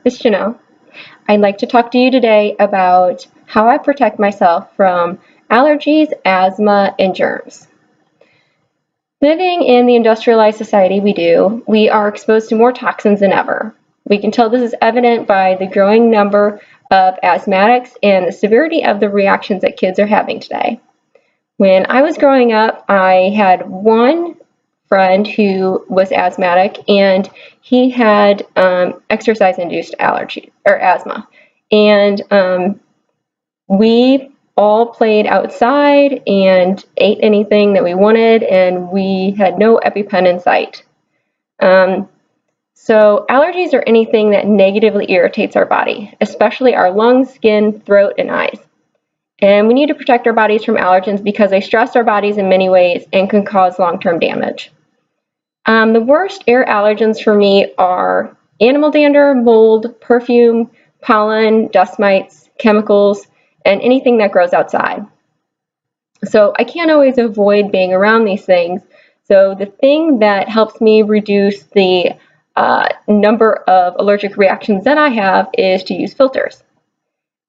This is Janelle. I'd like to talk to you today about how I protect myself from allergies, asthma, and germs. Living in the industrialized society we are exposed to more toxins than ever. We can tell this is evident by the growing number of asthmatics and the severity of the reactions that kids are having today. When I was growing up, I had one friend who was asthmatic, and he had exercise-induced allergy or asthma, and we all played outside and ate anything that we wanted, and we had no EpiPen in sight. So allergies are anything that negatively irritates our body, especially our lungs, skin, throat, and eyes. And we need to protect our bodies from allergens because they stress our bodies in many ways and can cause long-term damage. The worst air allergens for me are animal dander, mold, perfume, pollen, dust mites, chemicals, and anything that grows outside. So I can't always avoid being around these things. So the thing that helps me reduce the number of allergic reactions that I have is to use filters.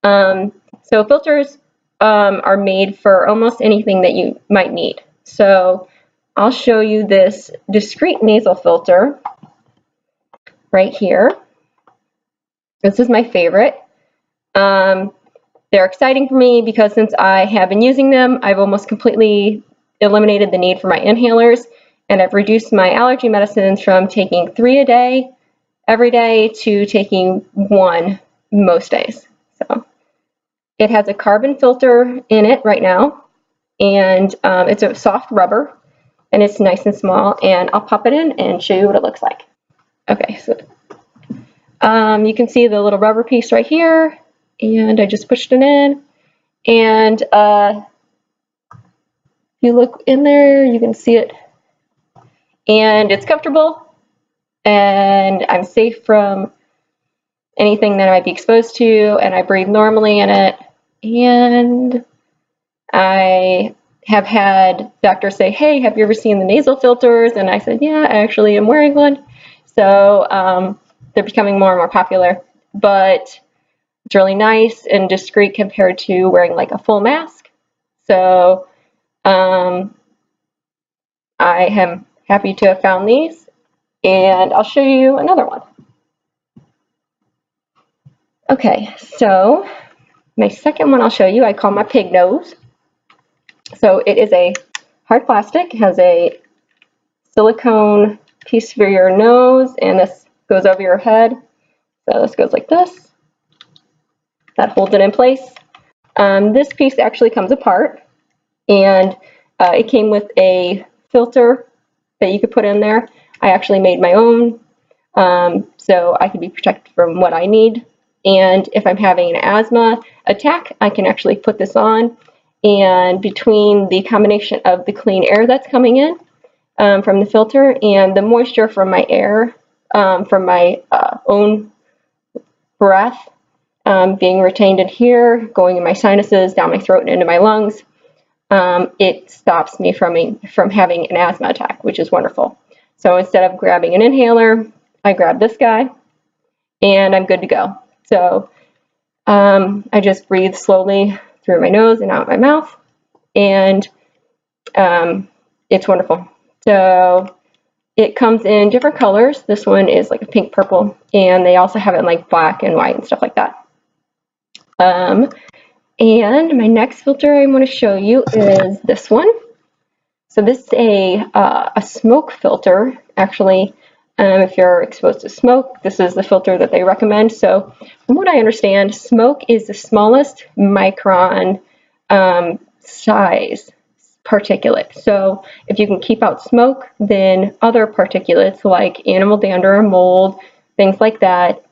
So filters are made for almost anything that you might need. So I'll show you this discreet nasal filter right here. This is my favorite. They're exciting for me because since I have been using them, I've almost completely eliminated the need for my inhalers, and I've reduced my allergy medicines from taking 3 a day every day to taking 1 most days. So it has a carbon filter in it right now, and it's a soft rubber, and it's nice and small, and I'll pop it in and show you what it looks like. Okay, so you can see the little rubber piece right here, and I just pushed it in, and if you look in there, you can see it, and it's comfortable, and I'm safe from anything that I might be exposed to, and I breathe normally in it, and I have had doctors say, hey, have you ever seen the nasal filters? And I said, yeah, I actually am wearing one. So they're becoming more and more popular, but it's really nice and discreet compared to wearing like a full mask. So I am happy to have found these, and I'll show you another one. Okay, so my second one I'll show you, I call my pig nose. So it is a hard plastic, has a silicone piece for your nose, and this goes over your head. So this goes like this. That holds it in place. This piece actually comes apart, and it came with a filter that you could put in there. I actually made my own, so I can be protected from what I need. And if I'm having an asthma attack, I can actually put this on, and between the combination of the clean air that's coming in from the filter and the moisture from my air, from my own breath being retained in here, going in my sinuses, down my throat and into my lungs, it stops me from having an asthma attack, which is wonderful. So instead of grabbing an inhaler, I grab this guy, and I'm good to go. So I just breathe slowly through my nose and out my mouth, and it's wonderful. So it comes in different colors. This one is like a pink purple, and they also have it in like black and white and stuff like that. And my next filter I want to show you is this one. So this is a smoke filter, actually. If you're exposed to smoke, this is the filter that they recommend. So from what I understand, smoke is the smallest micron size particulate. So if you can keep out smoke, then other particulates like animal dander, mold, things like that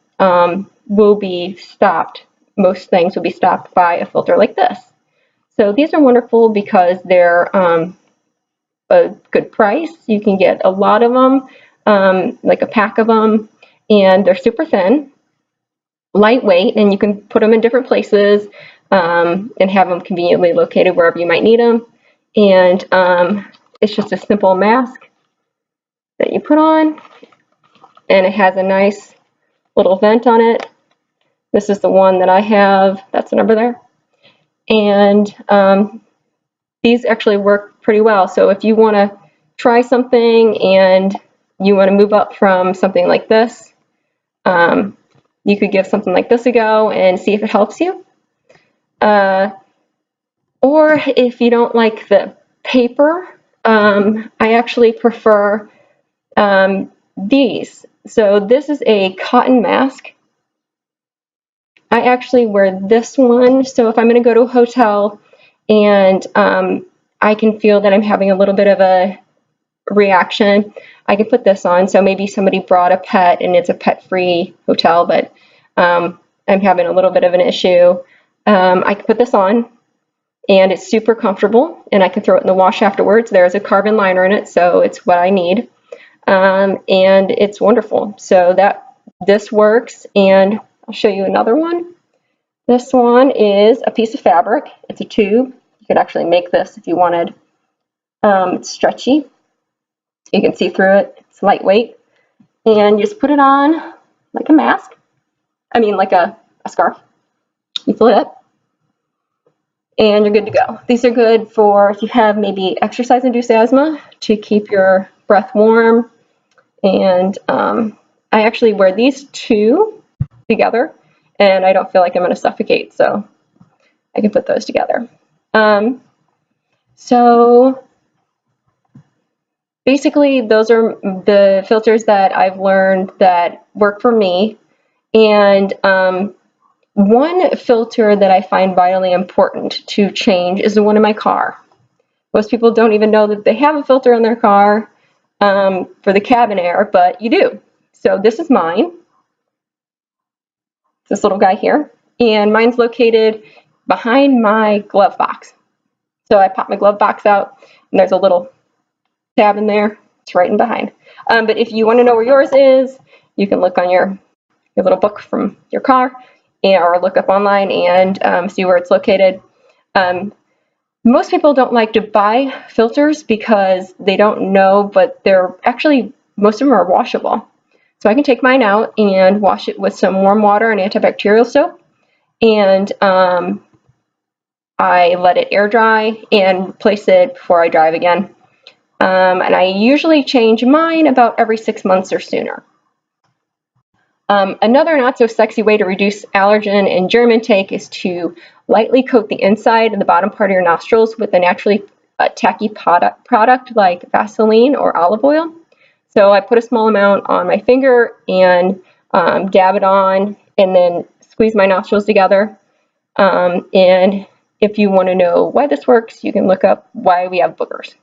will be stopped. Most things will be stopped by a filter like this. So these are wonderful because they're a good price. You can get a lot of them, like a pack of them, and they're super thin, lightweight, and you can put them in different places and have them conveniently located wherever you might need them. And it's just a simple mask that you put on, and it has a nice little vent on it This is the one that I have. That's the number there. And these actually work pretty well. So if you want to try something and you want to move up from something like this, you could give something like this a go and see if it helps you. Or if you don't like the paper, I actually prefer these. So this is a cotton mask. I actually wear this one. So if I'm going to go to a hotel and I can feel that I'm having a little bit of a reaction, I can put this on. So maybe somebody brought a pet and it's a pet-free hotel, but I'm having a little bit of an issue. I can put this on, and it's super comfortable, and I can throw it in the wash afterwards. There's a carbon liner in it, so it's what I need, and it's wonderful. So this works, and I'll show you another one. This one is a piece of fabric. It's a tube. You could actually make this if you wanted. It's stretchy. You can see through it. It's lightweight. And you just put it on like a mask. I mean, like a scarf. You fill it up, and you're good to go. These are good for if you have maybe exercise-induced asthma, to keep your breath warm. And I actually wear these two together, and I don't feel like I'm going to suffocate, so I can put those together. So basically, those are the filters that I've learned that work for me. And one filter that I find vitally important to change is the one in my car. Most people don't even know that they have a filter in their car for the cabin air, but you do. So this is mine. This little guy here, and mine's located behind my glove box. So I pop my glove box out, and there's a little tab in there. It's right in behind. But if you want to know where yours is, you can look on your little book from your car, or look up online and see where it's located. Most people don't like to buy filters because they don't know, but they're actually, most of them are washable. So I can take mine out and wash it with some warm water and antibacterial soap, and I let it air dry and replace it before I drive again. And I usually change mine about every 6 months or sooner. Another not so sexy way to reduce allergen and germ intake is to lightly coat the inside and the bottom part of your nostrils with a naturally tacky product like Vaseline or olive oil. So I put a small amount on my finger and dab it on, and then squeeze my nostrils together. And if you want to know why this works, you can look up why we have boogers.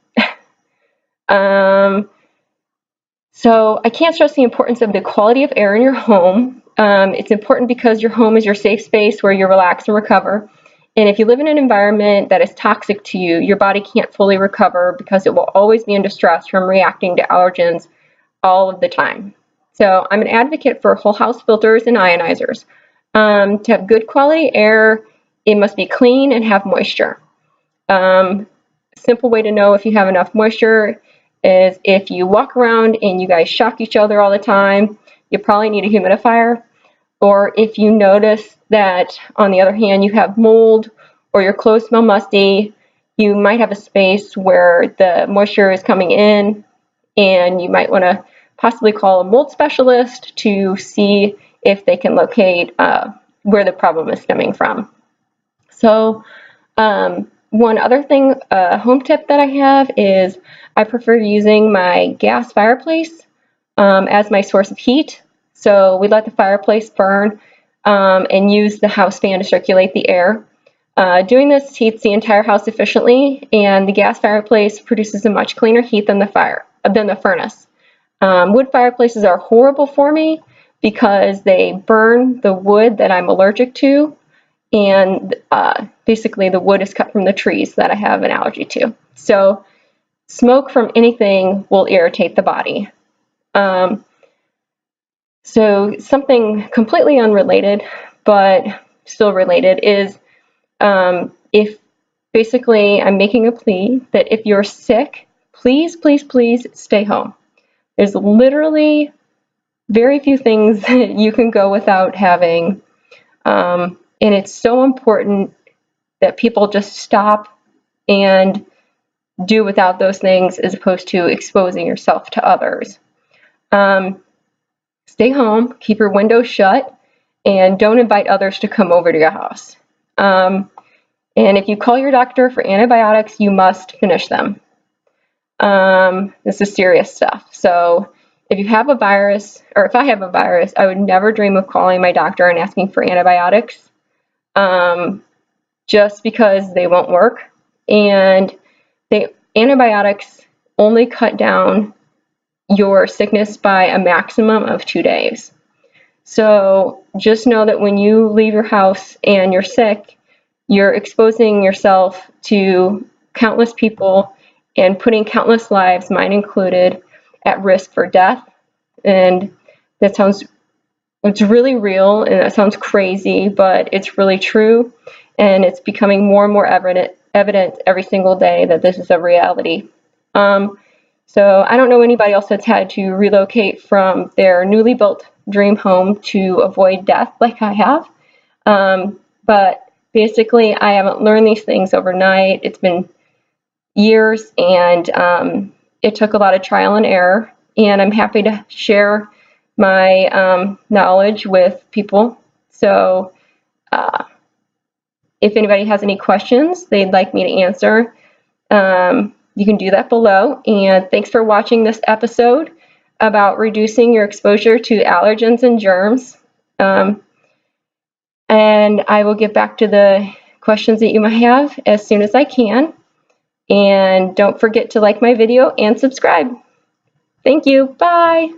So I can't stress the importance of the quality of air in your home. It's important because your home is your safe space where you relax and recover. And if you live in an environment that is toxic to you, your body can't fully recover because it will always be under stress from reacting to allergens all of the time. So I'm an advocate for whole house filters and ionizers. To have good quality air, it must be clean and have moisture. Simple way to know if you have enough moisture is if you walk around and you guys shock each other all the time, you probably need a humidifier. Or if you notice that, on the other hand, you have mold or your clothes smell musty, you might have a space where the moisture is coming in, and you might want to possibly call a mold specialist to see if they can locate where the problem is stemming from. So one other thing, home tip that I have is I prefer using my gas fireplace as my source of heat. So we let the fireplace burn and use the house fan to circulate the air. Doing this heats the entire house efficiently, and the gas fireplace produces a much cleaner heat than the furnace. Wood fireplaces are horrible for me because they burn the wood that I'm allergic to, and basically the wood is cut from the trees that I have an allergy to. So smoke from anything will irritate the body. So something completely unrelated, but still related, is if basically I'm making a plea that if you're sick, please, please, please stay home. There's literally very few things that you can go without having And it's so important that people just stop and do without those things as opposed to exposing yourself to others. Stay home, keep your windows shut, and don't invite others to come over to your house. And if you call your doctor for antibiotics, you must finish them. This is serious stuff. So if you have a virus, or if I have a virus, I would never dream of calling my doctor and asking for antibiotics, just because they won't work. And antibiotics only cut down your sickness by a maximum of 2 days. So just know that when you leave your house and you're sick, you're exposing yourself to countless people and putting countless lives, mine included, at risk for death. And it's really real, and that sounds crazy, but it's really true. And it's becoming more and more evident every single day that this is a reality. So I don't know anybody else that's had to relocate from their newly built dream home to avoid death like I have. But basically, I haven't learned these things overnight. It's been years, and it took a lot of trial and error. And I'm happy to share my knowledge with people. So if anybody has any questions they'd like me to answer, you can do that below. And thanks for watching this episode about reducing your exposure to allergens and germs. And I will get back to the questions that you might have as soon as I can. And don't forget to like my video and subscribe. Thank you. Bye.